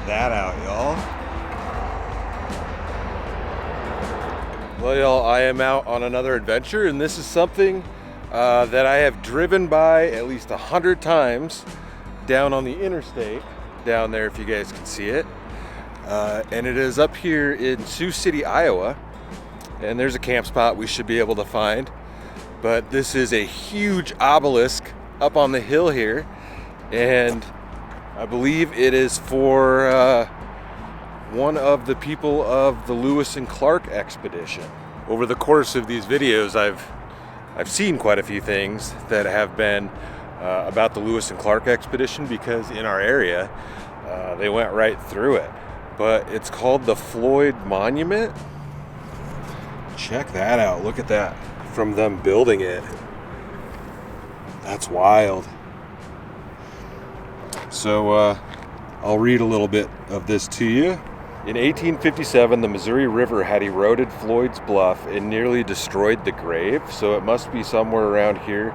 that out, y'all. Well, y'all, I am out on another adventure, and this is something that I have driven by at least 100 times down on the interstate, down there if you guys can see it. And it is up here in Sioux City, Iowa. And there's a camp spot we should be able to find. But this is a huge obelisk up on the hill here. And I believe it is for one of the people of the Lewis and Clark expedition. Over the course of these videos, I've seen quite a few things that have been about the Lewis and Clark expedition, because in our area, they went right through it. But it's called the Floyd Monument. Check that out. Look at that from them building it. That's wild. So I'll read a little bit of this to you. In 1857, the Missouri River had eroded Floyd's Bluff and nearly destroyed the grave, so it must be somewhere around here.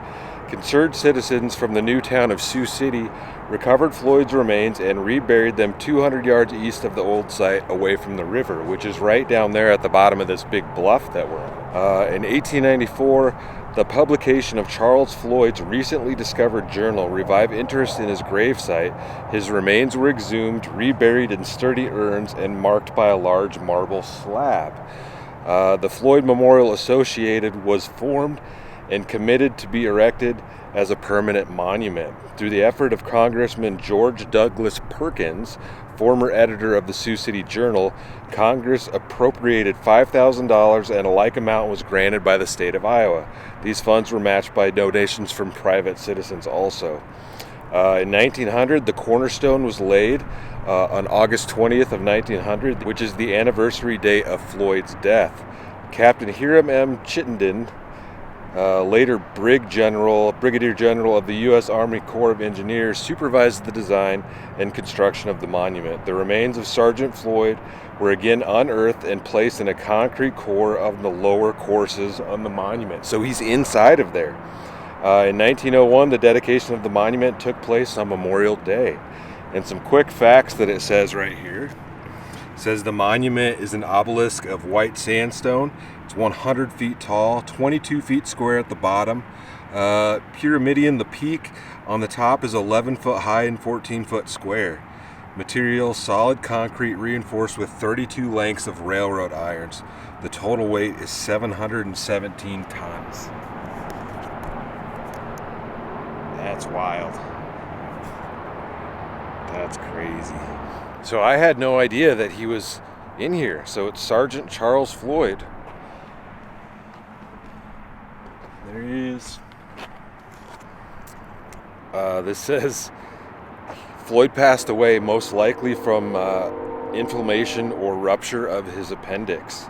Concerned citizens from the new town of Sioux City recovered Floyd's remains and reburied them 200 yards east of the old site, away from the river, which is right down there at the bottom of this big bluff that we're on. In 1894, the publication of Charles Floyd's recently discovered journal revived interest in his gravesite. His remains were exhumed, reburied in sturdy urns, and marked by a large marble slab. The Floyd Memorial Associated was formed and committed to be erected as a permanent monument. Through the effort of Congressman George Douglas Perkins, former editor of the Sioux City Journal, Congress appropriated $5,000 and a like amount was granted by the state of Iowa. These funds were matched by donations from private citizens also. In 1900, the cornerstone was laid on August 20th of 1900, which is the anniversary date of Floyd's death. Captain Hiram M. Chittenden, later Brigadier General of the U.S. Army Corps of Engineers, supervised the design and construction of the monument. The remains of Sergeant Floyd were again unearthed and placed in a concrete core of the lower courses on the monument. So he's inside of there. In 1901, the dedication of the monument took place on Memorial Day. And some quick facts that it says right here. It says the monument is an obelisk of white sandstone. It's 100 feet tall, 22 feet square at the bottom. Pyramidion, the peak on the top, is 11 foot high and 14 foot square. Material, solid concrete reinforced with 32 lengths of railroad irons. The total weight is 717 tons. That's wild. That's crazy. So I had no idea that he was in here. So it's Sergeant Charles Floyd. There he is. This says Floyd passed away most likely from inflammation or rupture of his appendix.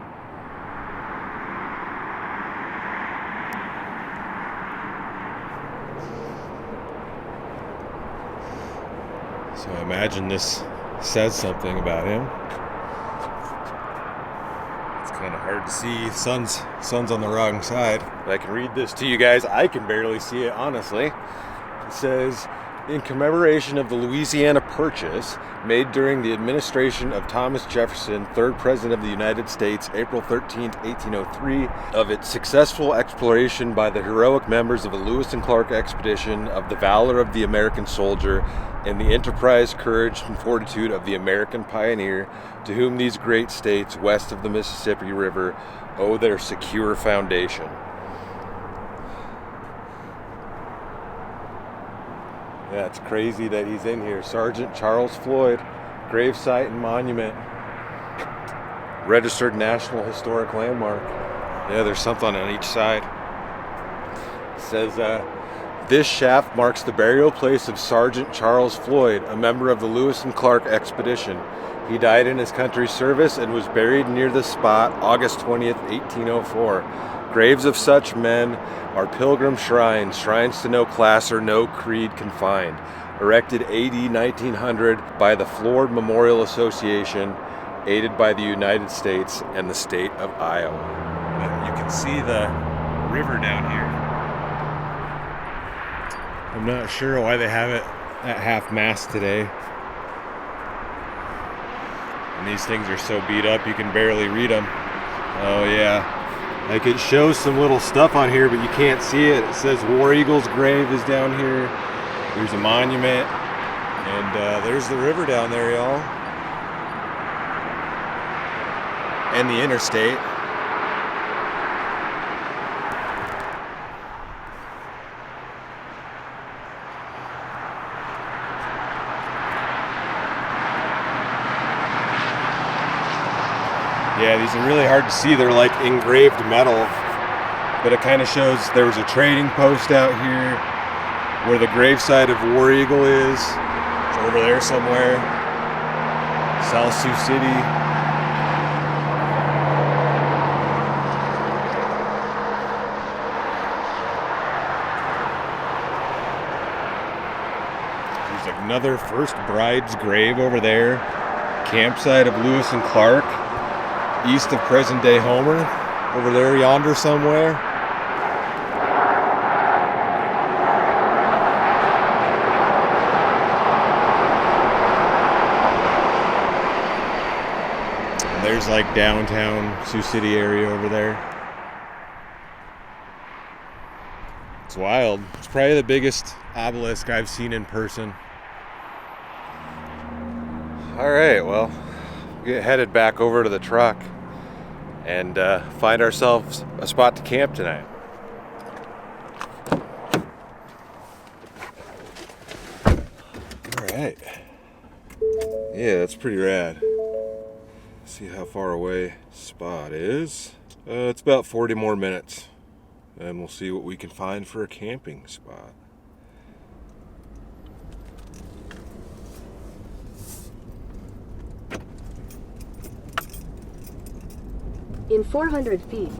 So I imagine this says something about him. It's kind of hard to see. Sun's on the wrong side. I can read this to you guys. I can barely see it, honestly. It says, in commemoration of the Louisiana Purchase made during the administration of Thomas Jefferson, 3rd President of the United States, April 13, 1803, of its successful exploration by the heroic members of the Lewis and Clark expedition, of the valor of the American soldier, and the enterprise, courage, and fortitude of the American pioneer, to whom these great states west of the Mississippi River owe their secure foundation. Yeah, it's crazy that he's in here. Sergeant Charles Floyd, gravesite and monument, registered National Historic Landmark. Yeah, there's something on each side. It says, this shaft marks the burial place of Sergeant Charles Floyd, a member of the Lewis and Clark expedition. He died in his country's service and was buried near the spot August 20th, 1804. Graves of such men are pilgrim shrines, shrines to no class or no creed confined, erected AD 1900 by the Floyd Memorial Association, aided by the United States and the state of Iowa. You can see the river down here. I'm not sure why they have it at half mast today. And these things are so beat up you can barely read them. Oh yeah. Like it shows some little stuff on here, but you can't see it. It says War Eagle's grave is down here. There's a monument. And there's the river down there, y'all. And the interstate. Yeah, these are really hard to see. They're like engraved metal, but it kind of shows there was a trading post out here where the gravesite of War Eagle is. It's over there somewhere. South Sioux City. There's another First Bride's grave over there. Campsite of Lewis and Clark. East of present-day Homer, over there yonder somewhere. And there's like downtown Sioux City area over there. It's wild. It's probably the biggest obelisk I've seen in person. All right, well, we'll get headed back over to the truck and find ourselves a spot to camp tonight. All right. Yeah, that's pretty rad. See how far away spot is. It's about 40 more minutes, and we'll see what we can find for a camping spot. In 400 feet.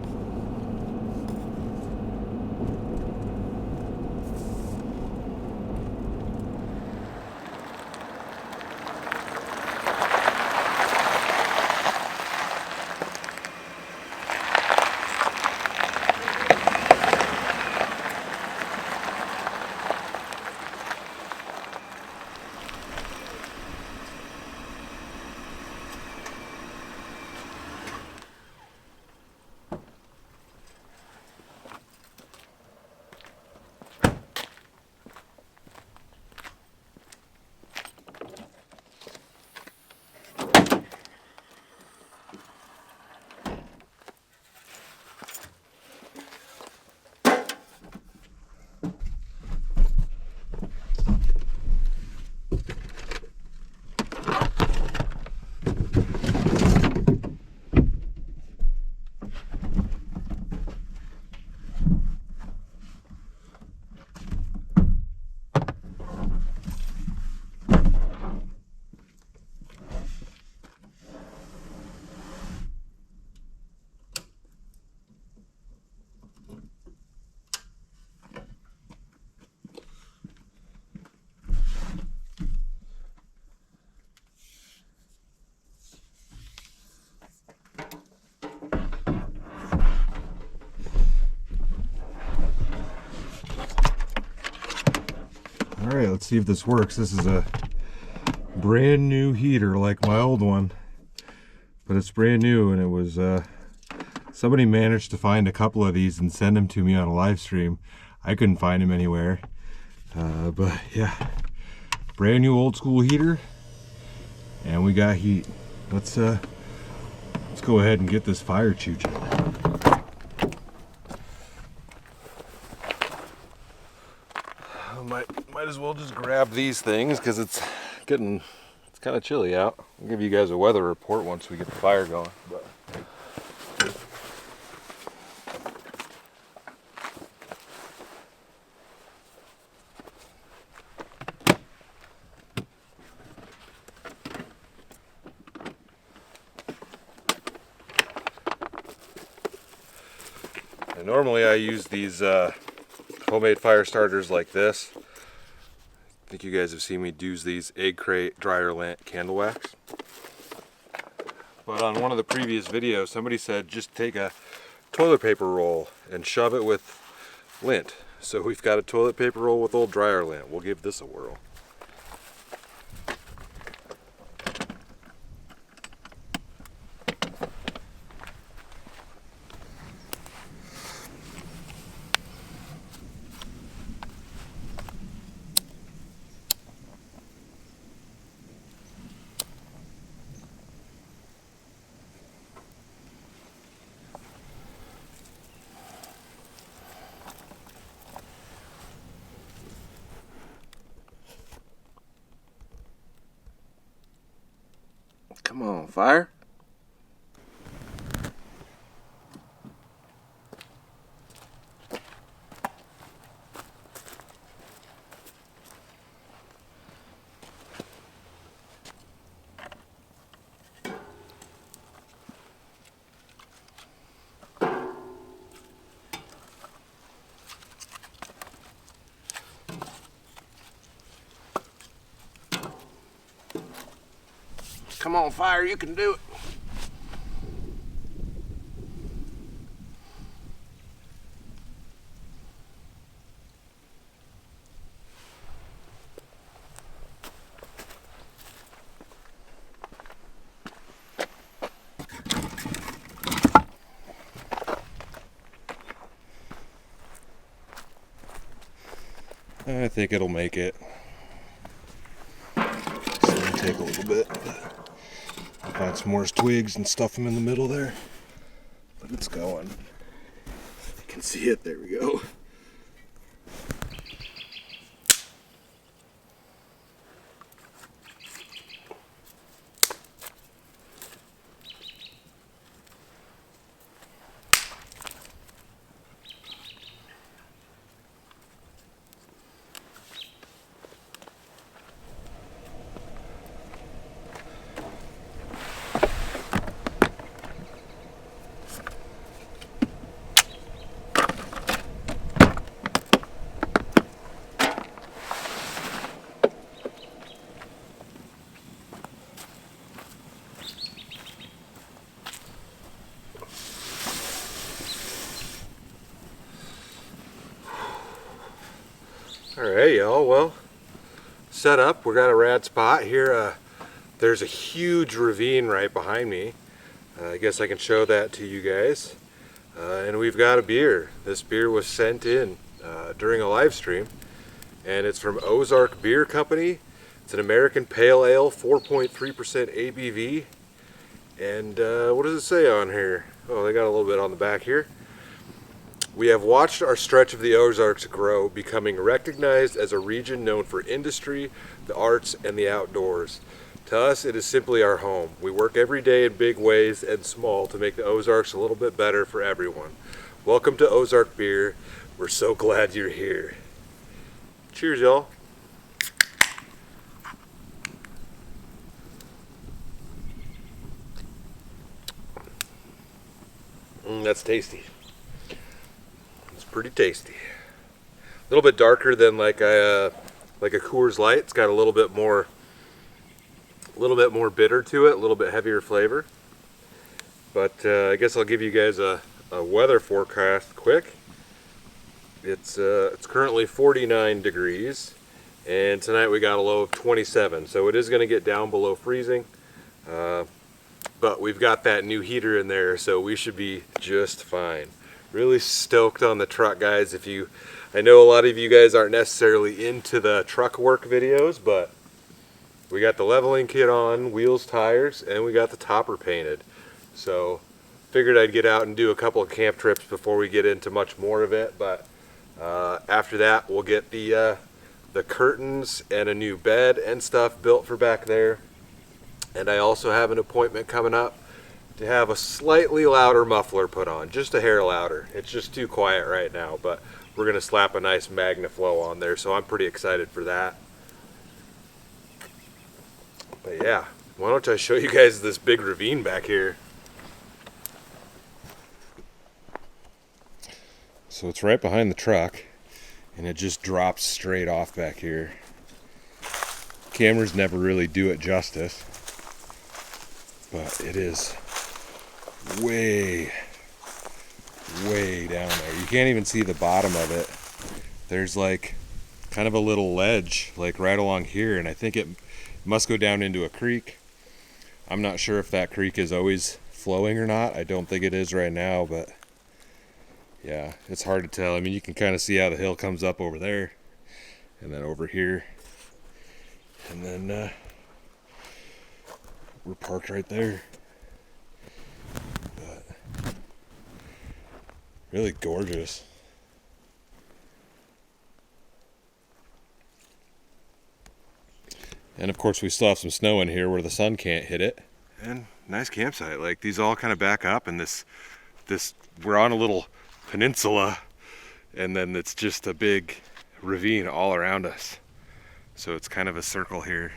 All right, let's see if this works. This is a brand new heater like my old one, but it's brand new, and it was somebody managed to find a couple of these and send them to me on a live stream. I couldn't find them anywhere, but yeah, brand new old school heater, and we got heat. Let's go ahead and get this fire chooching. Might as well just grab these things because it's kind of chilly out. I'll give you guys a weather report once we get the fire going. But and normally I use these homemade fire starters like this. I think you guys have seen me use these egg crate dryer lint candle wax. But on one of the previous videos, somebody said just take a toilet paper roll and shove it with lint. So we've got a toilet paper roll with old dryer lint. We'll give this a whirl. Come on, fire. Come on, fire, you can do it. I think it'll make it. It's gonna take a little bit. Find some more twigs and stuff them in the middle there. But it's going. You can see it. There we go. Alright, y'all, well, set up. We got a rad spot here. There's a huge ravine right behind me. I guess I can show that to you guys. And we've got a beer. This beer was sent in during a live stream, and it's from Ozark Beer Company. It's an American Pale Ale, 4.3% ABV. And what does it say on here? Oh, they got a little bit on the back here. We have watched our stretch of the Ozarks grow, becoming recognized as a region known for industry, the arts, and the outdoors. To us, it is simply our home. We work every day in big ways and small to make the Ozarks a little bit better for everyone. Welcome to Ozark Beer. We're so glad you're here. Cheers, y'all. That's tasty. Pretty tasty. A little bit darker than like a Coors Light. It's got a little bit more bitter to it, a little bit heavier flavor. But I guess I'll give you guys a weather forecast quick. It's currently 49 degrees, and tonight we got a low of 27. So it is going to get down below freezing. But we've got that new heater in there, so we should be just fine. Really stoked on the truck, guys. I know a lot of you guys aren't necessarily into the truck work videos, but we got the leveling kit on, wheels, tires, and we got the topper painted. So figured I'd get out and do a couple of camp trips before we get into much more of it. But after that, we'll get the curtains and a new bed and stuff built for back there. And I also have an appointment coming up to have a slightly louder muffler put on, just a hair louder. It's just too quiet right now, but we're gonna slap a nice MagnaFlow on there, so I'm pretty excited for that. But yeah, why don't I show you guys this big ravine back here. So it's right behind the truck, and it just drops straight off back here. Cameras never really do it justice, but it is way down there. You can't even see the bottom of it. There's like kind of a little ledge like right along here, and I think it must go down into a creek. I'm not sure if that creek is always flowing or not. I don't think it is right now, but yeah, it's hard to tell. I mean, you can kind of see how the hill comes up over there and then over here, and then we're parked right there. Really gorgeous. And of course we still have some snow in here where the sun can't hit it. And nice campsite. Like these all kind of back up, and this we're on a little peninsula, and then it's just a big ravine all around us. So it's kind of a circle here.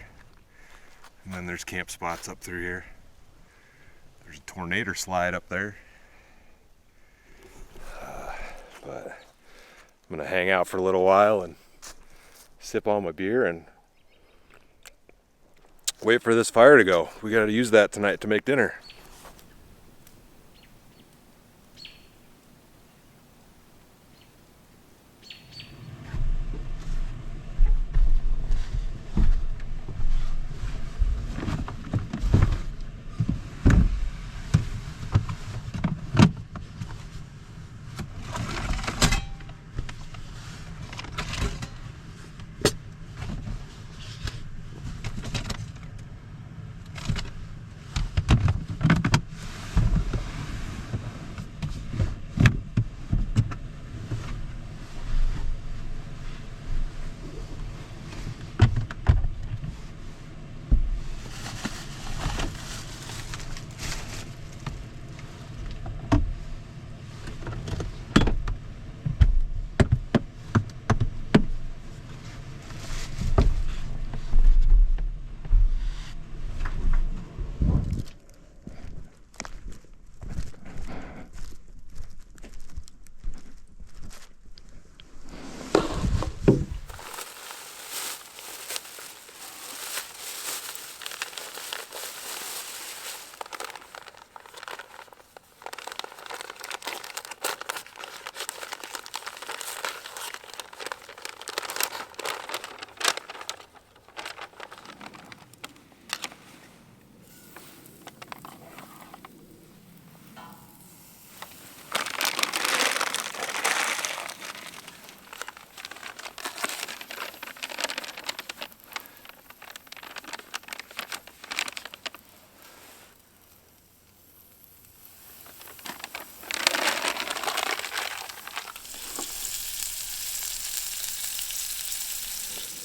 And then there's camp spots up through here. There's a tornado slide up there. But I'm gonna hang out for a little while and sip on my beer and wait for this fire to go. We gotta use that tonight to make dinner.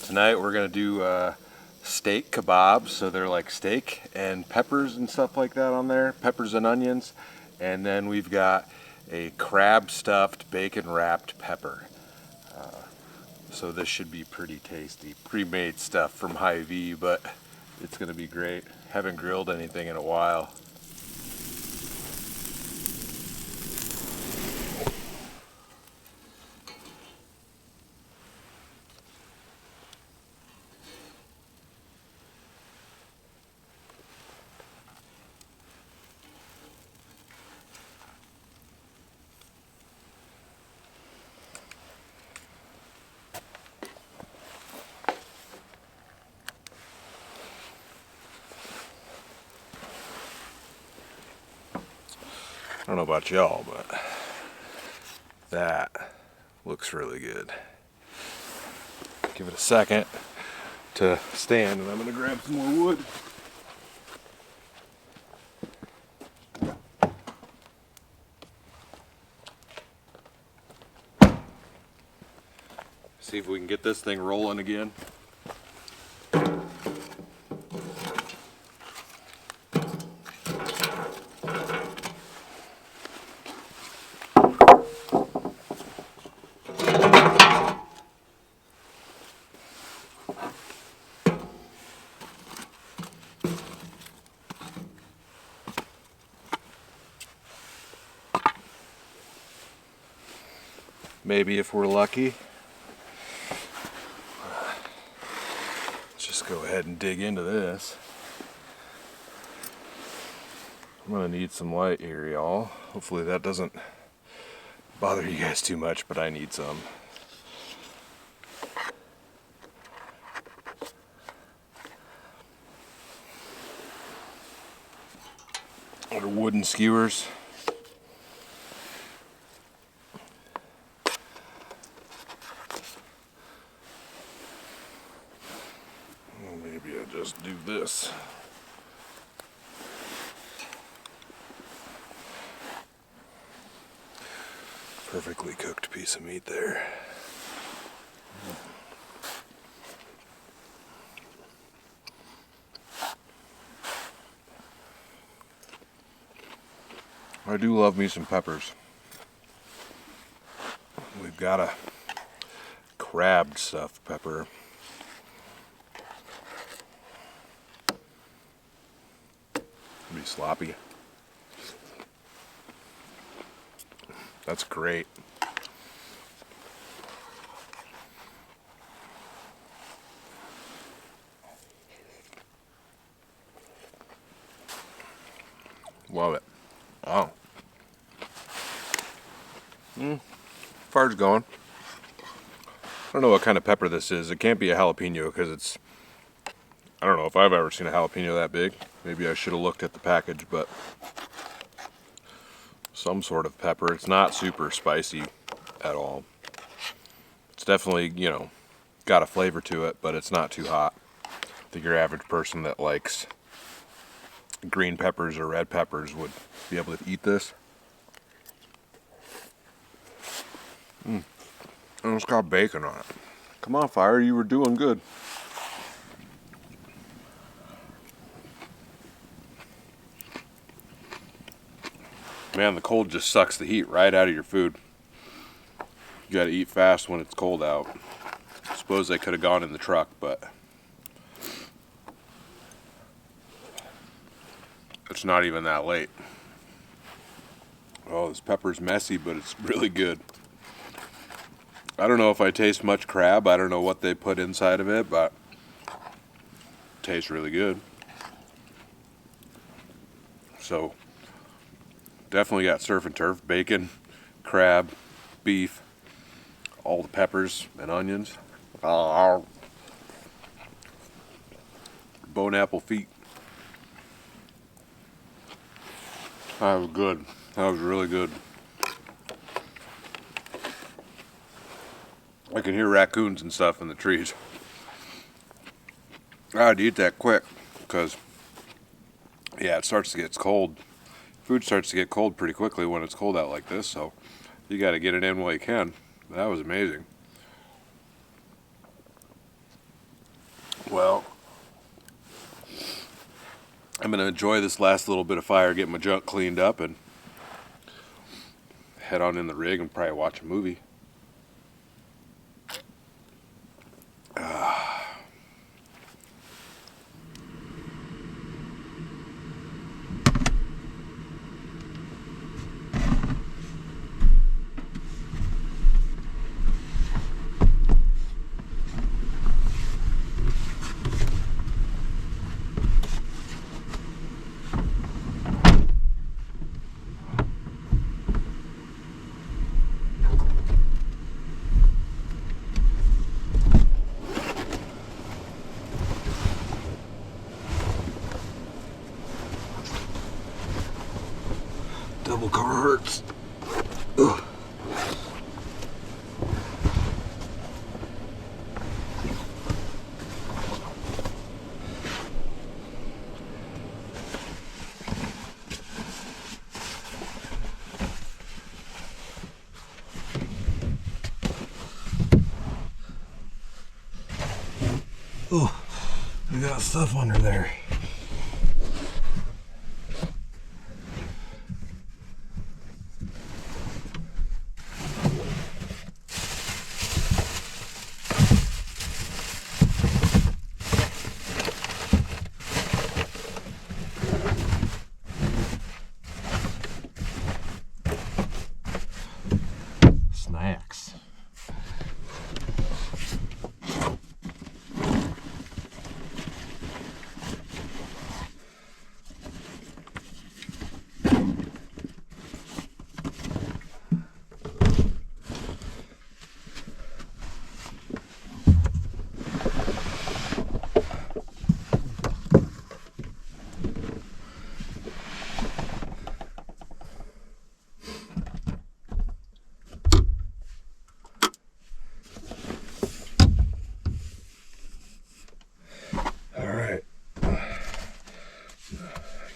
Tonight we're gonna do steak kebabs, so they're like steak and peppers and stuff like that on there, peppers and onions, and then we've got a crab stuffed bacon wrapped pepper. So this should be pretty tasty. Pre-made stuff from Hy-Vee, but it's gonna be great. Haven't grilled anything in a while. I don't know about y'all, but that looks really good. Give it a second to stand, and I'm gonna grab some more wood. See if we can get this thing rolling again. Maybe if we're lucky. Let's just go ahead and dig into this. I'm gonna need some light here, y'all. Hopefully that doesn't bother you guys too much, but I need some. Or wooden skewers. Maybe I'll just do this. Perfectly cooked piece of meat there. I do love me some peppers. We've got a crab stuffed pepper. It'll be sloppy. That's great. Love it. Oh. Fire's going. I don't know what kind of pepper this is. It can't be a jalapeno because it's... I don't know if I've ever seen a jalapeno that big. Maybe I should have looked at the package, but... some sort of pepper. It's not super spicy at all. It's definitely, you know, got a flavor to it, but it's not too hot. I think your average person that likes green peppers or red peppers would be able to eat this. And it's got bacon on it. Come on, Fire, you were doing good. Man, the cold just sucks the heat right out of your food. You gotta eat fast when it's cold out. I suppose they could have gone in the truck, but it's not even that late. Oh, this pepper's messy, but it's really good. I don't know if I taste much crab. I don't know what they put inside of it, but it tastes really good. So, definitely got surf and turf, bacon, crab, beef, all the peppers and onions. Bone apple feet. That was good. That was really good. I can hear raccoons and stuff in the trees. I had to eat that quick because, yeah, it starts to get cold. Food starts to get cold pretty quickly when it's cold out like this, so you got to get it in while you can. That was amazing. Well, I'm going to enjoy this last little bit of fire, get my junk cleaned up, and head on in the rig and probably watch a movie. Double car hurts. Ugh. Oh, we got stuff under there. Snacks.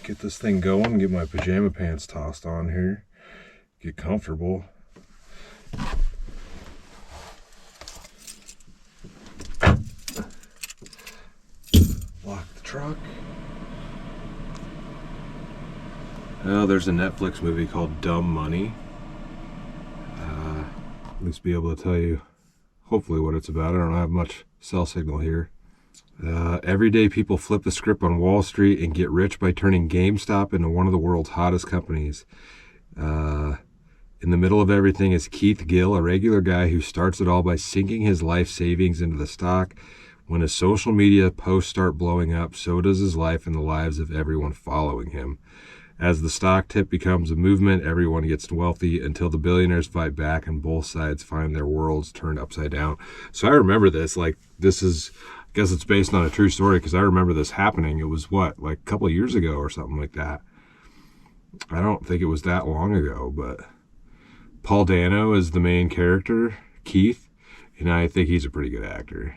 Get this thing going, get my pajama pants tossed on here, get comfortable. Lock the truck. Oh, there's a Netflix movie called Dumb Money. At least be able to tell you hopefully what it's about. I don't have much cell signal here. Everyday people flip the script on Wall Street and get rich by turning GameStop into one of the world's hottest companies. In the middle of everything is Keith Gill, a regular guy who starts it all by sinking his life savings into the stock. When his social media posts start blowing up, so does his life and the lives of everyone following him. As the stock tip becomes a movement, everyone gets wealthy until the billionaires fight back and both sides find their worlds turned upside down. So I remember this, like, this is, I guess it's based on a true story because I remember this happening. It was what, like a couple of years ago or something like that. I don't think it was that long ago, but Paul Dano is the main character, Keith, and I think he's a pretty good actor.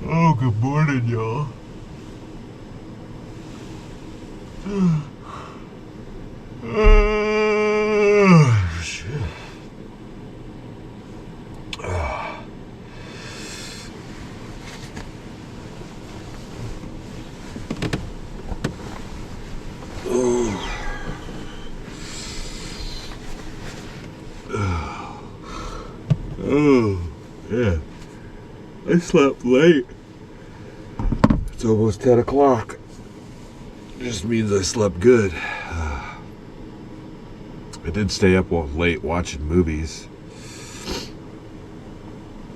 Oh, good morning, y'all. Shit. Oh, yeah. I slept late. It's almost 10 o'clock. Just means I slept good. I did stay up late watching movies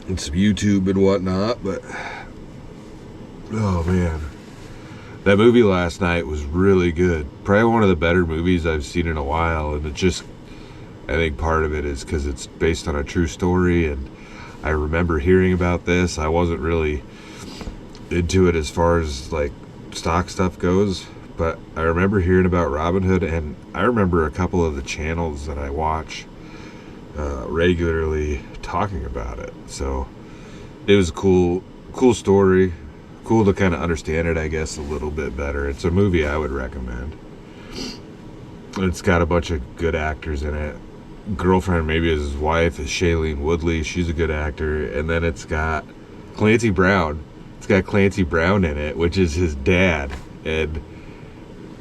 and some YouTube and whatnot, but oh man, that movie last night was really good. Probably one of the better movies I've seen in a while, and it just, I think part of it is because it's based on a true story, and I remember hearing about this. I wasn't really into it as far as like stock stuff goes, but I remember hearing about Robinhood, and I remember a couple of the channels that I watch regularly talking about it. So it was a cool story, cool to kind of understand it, I guess, a little bit better. It's a movie I would recommend. It's got a bunch of good actors in it. Girlfriend, maybe his wife, is Shailene Woodley. She's a good actor. And then it's got Clancy Brown. It's got Clancy Brown in it, which is his dad. And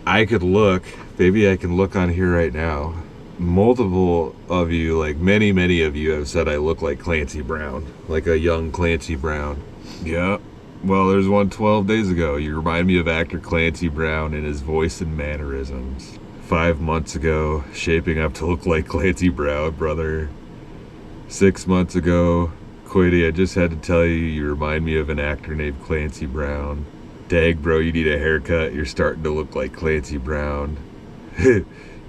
I could look, maybe I can look on here right now. Multiple of you, like many of you have said I look like Clancy Brown, like a young Clancy Brown. Yeah, well, there's one 12 days ago. You remind me of actor Clancy Brown in his voice and mannerisms. 5 months ago, shaping up to look like Clancy Brown, brother. 6 months ago, Quady, I just had to tell you, you remind me of an actor named Clancy Brown. Dag, bro, you need a haircut. You're starting to look like Clancy Brown.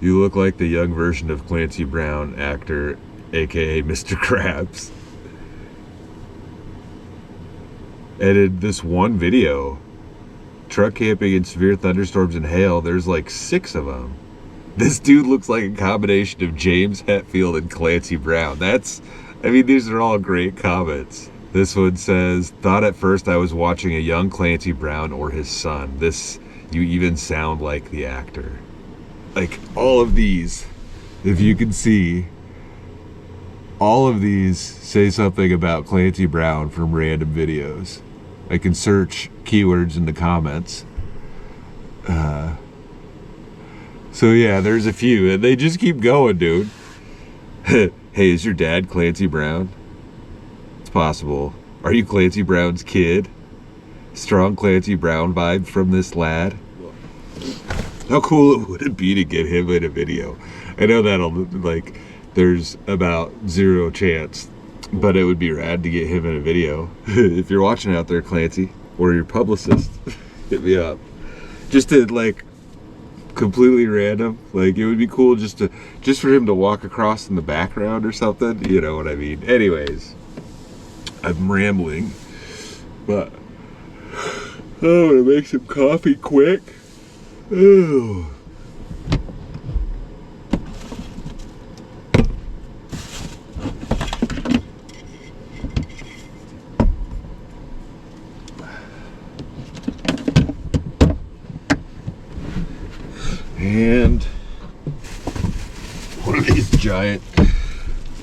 You look like the young version of Clancy Brown, actor, aka Mr. Krabs. And in this one video, truck camping in severe thunderstorms and hail, there's like 6 of them. This dude looks like a combination of James Hetfield and Clancy Brown. These are all great comments. This one says, thought at first I was watching a young Clancy Brown or his son. You even sound like the actor. Like, all of these, if you can see, all of these say something about Clancy Brown from random videos. I can search keywords in the comments. So yeah, there's a few, and they just keep going, dude. Hey, is your dad Clancy Brown? It's possible. Are you Clancy Brown's kid? Strong Clancy Brown vibe from this lad. How cool would it be to get him in a video? I know that'll, like, there's about 0 chance, but it would be rad to get him in a video. If you're watching out there, Clancy, or your publicist, hit me up. Just to, like, completely random. Like, it would be cool just for him to walk across in the background or something. You know what I mean? Anyways, I'm rambling, but I'm gonna make some coffee quick. Oh. And one of these giant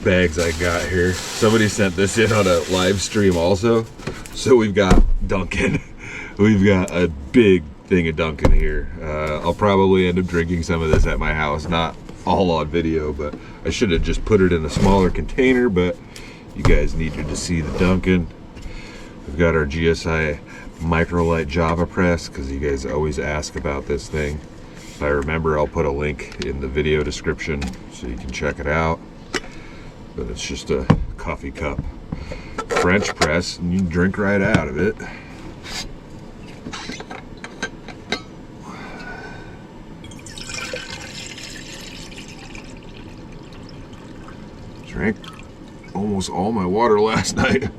bags I got here, somebody sent this in on a live stream also. So we've got Dunkin'. We've got a big thing of Dunkin' here. I'll probably end up drinking some of this at my house, not all on video, but I should have just put it in a smaller container, but you guys needed to see the Dunkin'. We've got our GSI Microlight Java Press, because you guys always ask about this thing. If I remember, I'll put a link in the video description so you can check it out. But it's just a coffee cup French press, and you can drink right out of it. Drank almost all my water last night.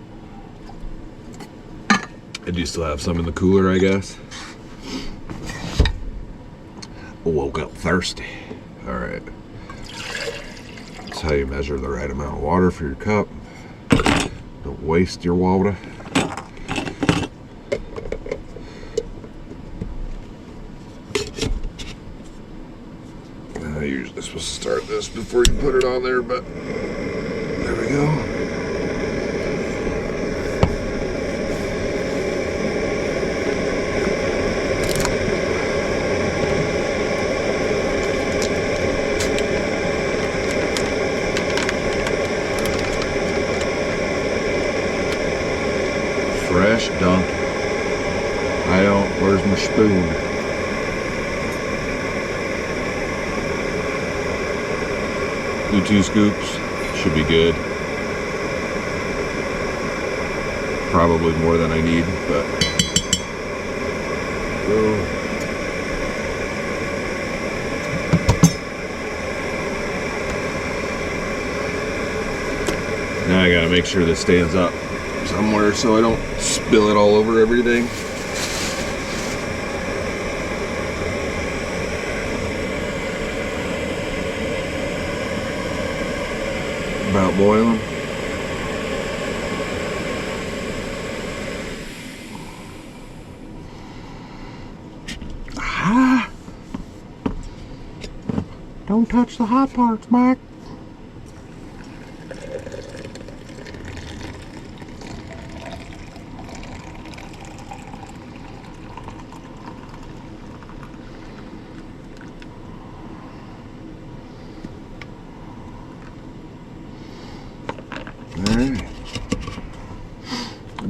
I do still have some in the cooler, I guess. Woke up thirsty. All right. That's how you measure the right amount of water for your cup. Don't waste your water. You're supposed to start this before you put it on there, but there we go. Fresh Dunkin'. I don't, where's my spoon? Do 2 scoops, should be good. Probably more than I need, but. Now I gotta make sure this stands up somewhere so I don't spill it all over everything. About boiling. Ah! Don't touch the hot parts, Mike.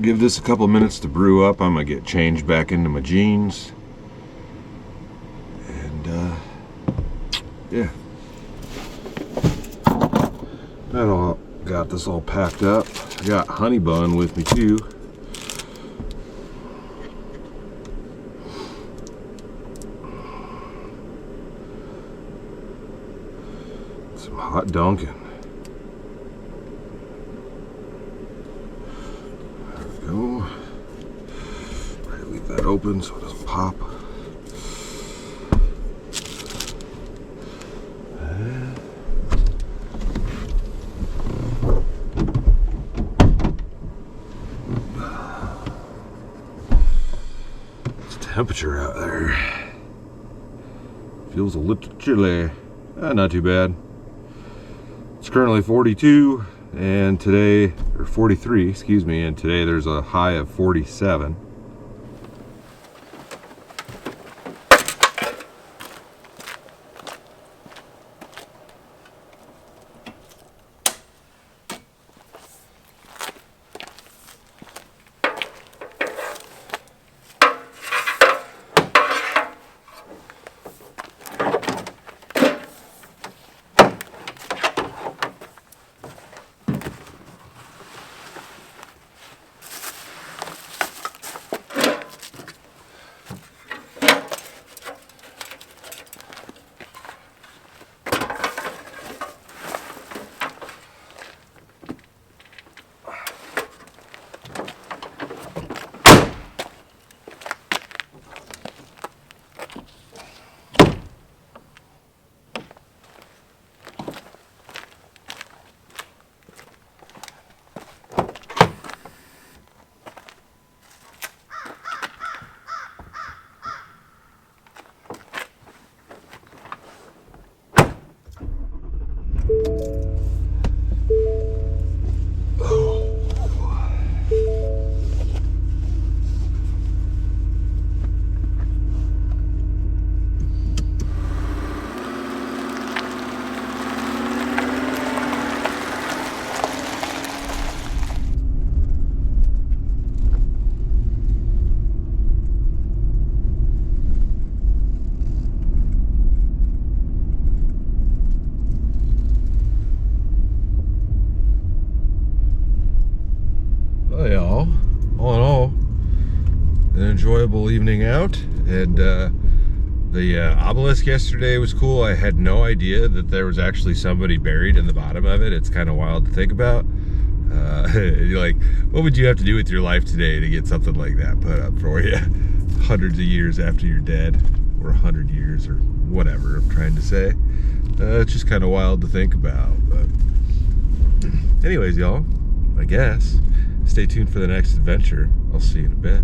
Give this a couple minutes to brew up. I'm gonna get changed back into my jeans, and yeah, that all got this all packed up. I got honey bun with me too. Some hot Dunkin'. Go. Leave that open so it doesn't pop. It's temperature out there. Feels a little chilly. Not too bad. It's currently 42. And today, or 43, excuse me, and today there's a high of 47. enjoyable evening out, and the obelisk yesterday was cool. I had no idea that there was actually somebody buried in the bottom of it. It's kind of wild to think about. You're like, what would you have to do with your life today to get something like that put up for you hundreds of years after you're dead, or 100 years, or whatever I'm trying to say. It's just kind of wild to think about. But anyways, y'all, I guess stay tuned for the next adventure. I'll see you in a bit.